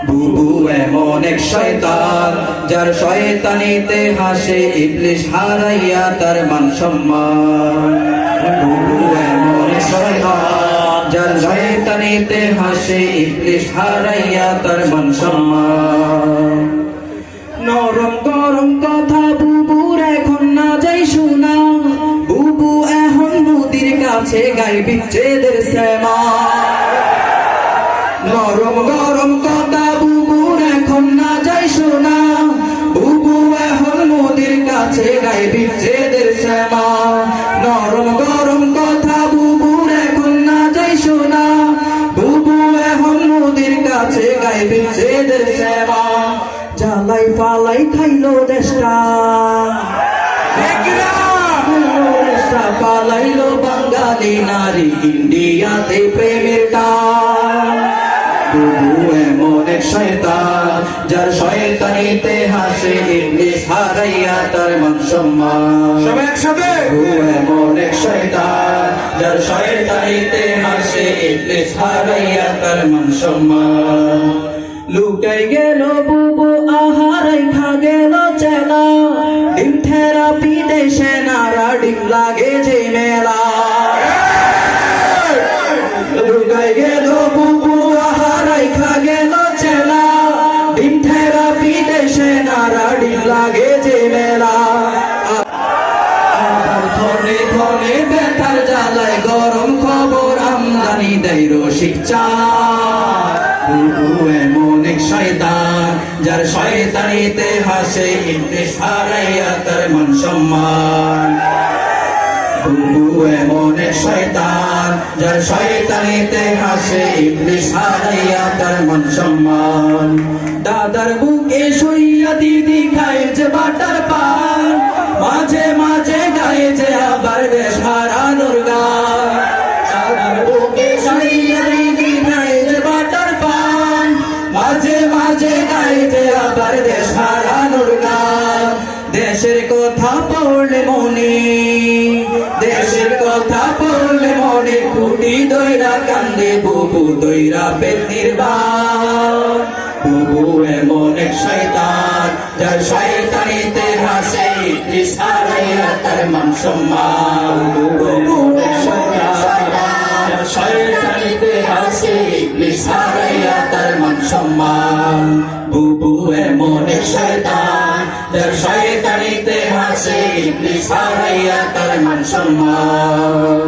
বুবু এমন এক শয়তান যার শয়তানিতে হাসে ইবলিশ হারাইয়া তার মান সম্মান। বুবু এমন এক শয়তান যার শয়তানিতে হাসে ইবলিশ হারাইয়া তার মান সম্মান। নরম গরম কথা বুবুর এখন না যাই শোনা, বুবু এখন নদীর কাছে গায়ে বিচ্ছেদের শ্যামা। নরম গরম কথা বুবুর এখন না যাই শোনা, বুবু এখন নদীর কাছে গায়ে বিচ্ছেদের শ্যামা। নরম গরম কথা বুবুর এখন না যাই শোনা, বুবু এখন নদীর কাছে গায়ে বিচ্ছেদের শ্যামা। জ্বালাই পালাই খাইলো দেশটা, পালাইলো বাঙালি নারী ইন্ডিয়াতে প্রেমের টান। বুবু এমন এক শয়তান যার শয়তানিতে হাসে ইবলিশ হারাইয়া তার মান সম্মান। সবাই একসাথে। বুবু এমন এক শয়তান যার শয়তানিতে হাসে ইবলিশ হারাইয়া তার মান সম্মান। লুকাই গেল বুবু আহারাই খা গেল চেলা, ডিম থেরাপি দেশে নারা ডিম লাগে যে মেলা। লুকাই গেল বুবু আহারাই খা গেল চেলা, ডিম থেরাপি দেশে নারা ডিম লাগে যে মেলা। ধনে ধনে ব্যথার জ্বালায় গরম খবর আমদানি দেয় রসিক চা। বুবু এমন এক শয়তান যার শয়তানিতে হাসে ইবলিশ হারাইয়া তার মান সম্মান। বুবু এমন এক শয়তান যার শয়তানিতে হাসে ইবলিশ হারাইয়া তার মান সম্মান। দাদার বুকে শুইয়া দিদি খায় যে বাটার পান, মাঝে মাঝে গায়ে যে আবার বেশ হারানোর গান। দাদার বুকে শুইয়া দিদি খায় যে বাটার পান, মাঝে মাঝে গায়ে যে আবার বেশ হারানোর গান। দেশের কথা পড়লে মনে, দেশের কথা পড়লে মনে খুঁটি দইরা কান্দে বুবু দইরা পেট নির্বাণ। বুবু এমন এক শয়তান যার শয়তানিতে হাসে ইবলিশ হারাইয়া তার মান সম্মান। বুবু এক শয়তান যার শয়তানিতে হাসে ইবলিশ হারাইয়া তার মান সম্মান। বুবু এমন এক শয়তান যার শয়তানিতে হাসে ইবলিশ হারাইয়া তার মান সম্মান।